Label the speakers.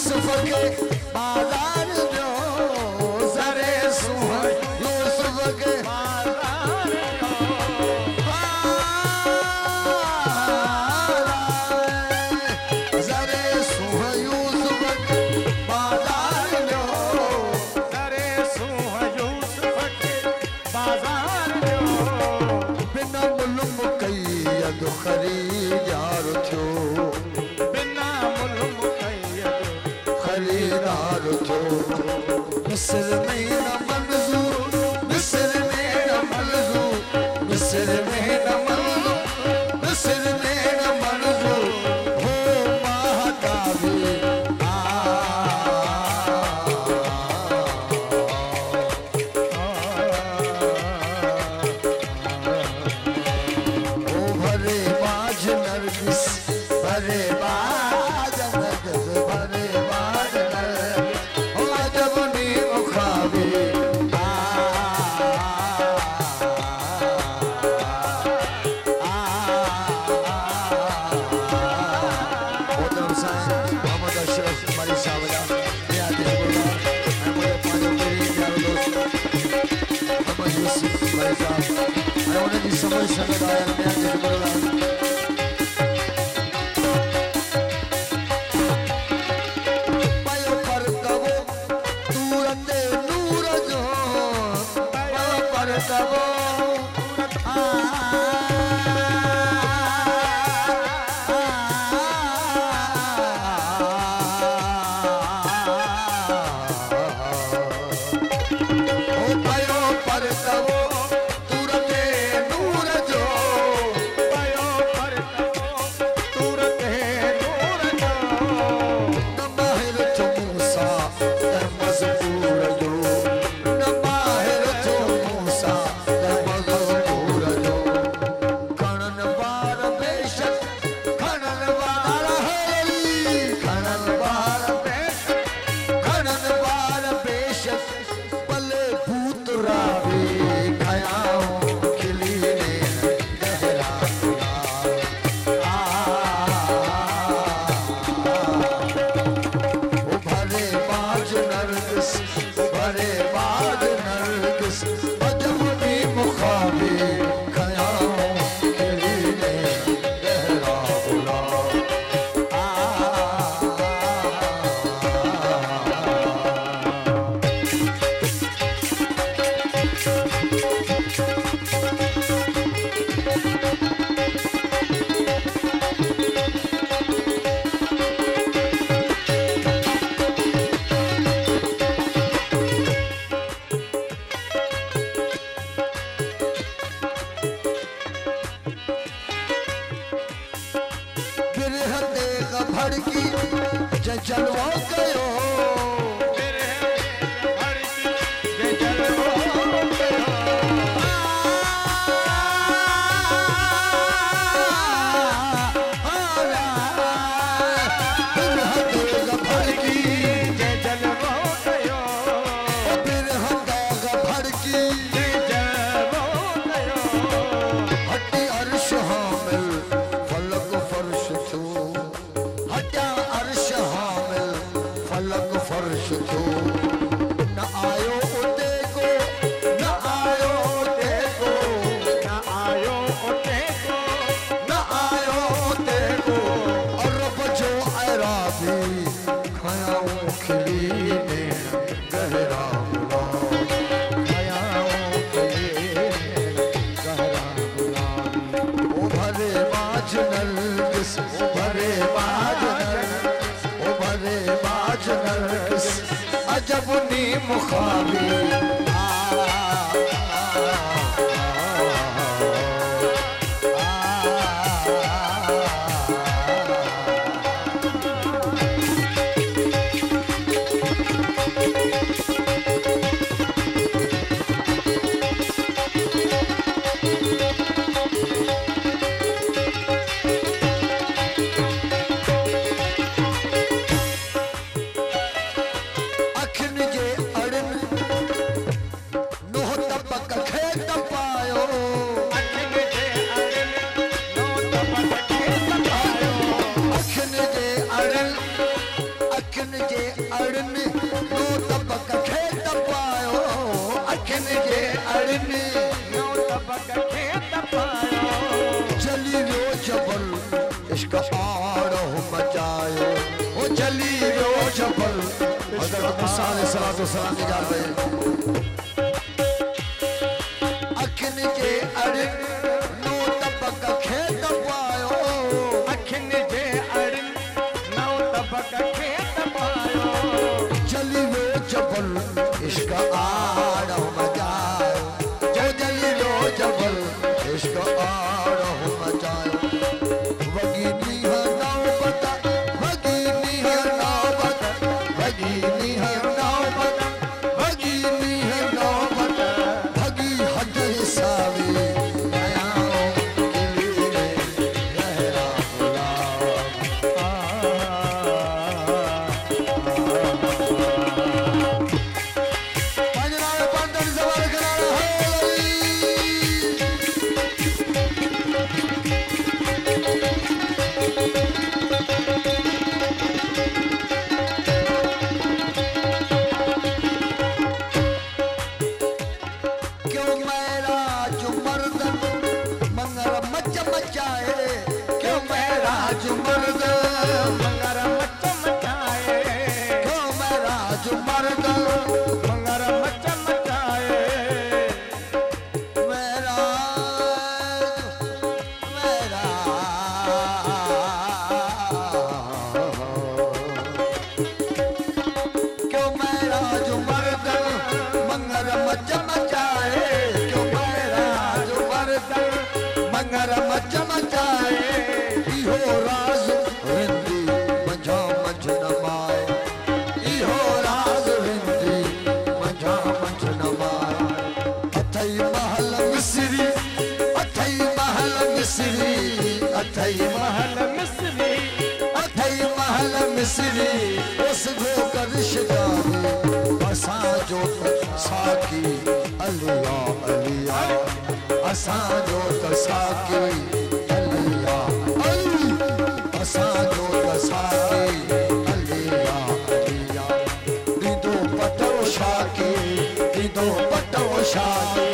Speaker 1: यूसुफ के बाजार जो जरे सुह यूसुफ के बाजार जो जरे सुह यूसुफ के बाजार जो
Speaker 2: जरे सुह यूसुफ के बाजार जो
Speaker 1: बिना मुल्क कैद खरीदार थो
Speaker 2: बिना मुल्क कैद
Speaker 1: खरीदार थो मिस्र में न मंजूर मिस्र में न मंजूर मिस्र में न मंजूर मिस्र में न मंजूर हो महाकावी ओ भरे बाज नरगिस भरे बाज नरगिस भरे बाज नरगिस ओ जब नी मुखाबी मोहम्मद अशरफ हमारी सावजा ये आतिश बोला मैं मुझे पाँच मेरे यारों दोस्त मोहम्मद यूसुफ भाई साहब मैं उन्हें भी समझ सकता है मैं आतिश बोला पायो पर कबो तूरते नूर जो पायो पर कबो पायो पर कबो तूरते नूर जो
Speaker 2: पायो पर तुरते नूर जो
Speaker 1: न माहिर जो मूसा दर मजबूर जो न माहिर जो मूसा दर मजबूर जो खणन बार बेशक खणन बार हरी खणन बार बेशक खणन बार बेशक पले भूत रावे खयाओ खिली ने गहरा ओ भरे बाज नरगिस भरे बाज नरगिस अजमनी मुखाबी खयाओ खिली ने गहरा बिरहते भड़की जलवा गयो
Speaker 2: तेरे भड़की जे जलवो गयो
Speaker 1: बिरहते भड़की
Speaker 2: जे जलवो गयो
Speaker 1: बिरहते भड़की
Speaker 2: जे जलवो गयो
Speaker 1: हटी अर्श हामिल फलक फर्श थो हटा अर्श हामिल फलक फर्श थो न आयो उते को न आयो उते को
Speaker 2: न आयो उते को
Speaker 1: न आयो उते को और रब जो ऐराबी खयाओ खिली ने गहरा खयाओ खिली ने गहरा ओ भरे बाज नरगिस ओ भरे बाज नरगिस ओ भरे बाज नरगिस अजब नी मुखाबी अखिन जे अड़न जे अड़न नो तबक खेत पायो अखिन जे अड़न
Speaker 2: नो तबक खेत पायो
Speaker 1: चली रो जबल इश्क आड़ो मचायो ओ चली रो जबल हज़रत मूसा अलैहिस्सलाम की जान पे अखिन जे अड़न नो तबक खेत पायो
Speaker 2: अखिन जे अड़न नो तबक खेत पायो
Speaker 1: चली रो जबल इश्क आड़ो मचायो जो चली रो जबल इश्क आड़ो मचायो वगीनी है नौबत वगीनी है नौबत वगीनी है नौबत वगीनी है नौबत भगी हद सावी नयाओं के लिए गहरा गुलाब पंजनावे पंदर सवाल कराना है क्यों मेरा जो मर्दन मंगर मच मचाए क्यों मेरा जो मर्दन
Speaker 2: मंगर मच मचाए
Speaker 1: क्यों मेरा जो मर्दन
Speaker 2: मंगर मच मचाए
Speaker 1: मेरा मेरा क्यों मेरा जो मर्दन मंगर मच मचाए क्यों मेरा जो मर्दन मंगर मच मचाए इहो राज हिंदी मंझा मंझ नमाए इहो राज हिंदी मंझा मंझ नमाए अथई महल मिस्री अथई महल मिस्री अथई
Speaker 2: महल मिस्री
Speaker 1: अथई महल मिस्री उस कर शिकारी असां जो साकी अलिया अलिया असां जो साकी अलिया अली असां जो साकी अलिया अलिया दीदो पटो शाकी दीदो पटो शाकी